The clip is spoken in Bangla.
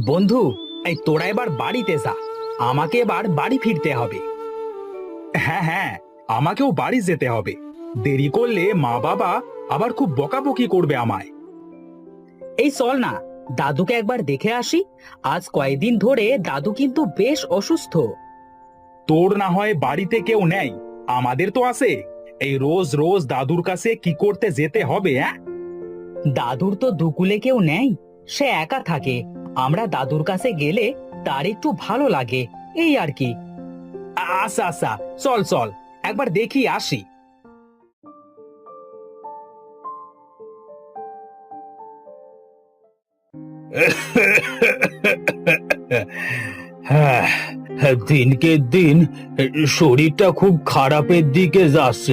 বন্ধু, এই তোরা এবার বাড়িতে যা, আমাকে এবার বাড়ি ফিরতে হবে। হ্যাঁ হ্যাঁ, আমাকেও বাড়ি যেতে হবে। দেরি করলে মা বাবা আবার খুব বকাবকি করবে আমায়। এই চল না, দাদুকে একবার দেখে আসি। আজ কয়েকদিন ধরে দাদু কিন্তু বেশ অসুস্থ। তোর না হয় বাড়িতে কেউ নেই, আমাদের তো আছে। এই রোজ রোজ দাদুর কাছে কি করতে যেতে হবে? হ্যাঁ, দাদুর তো দুকুলে কেউ নেই, সে একা থাকে। আমরা দাদুর কাছে গেলে তার একটু ভালো লাগে, এই আর কি। আচ্ছা আচ্ছা, চল চল, একবার দেখি আসি। হ্যাঁ, দিনকে দিন শরীরটা খুব খারাপের দিকে যাচ্ছে।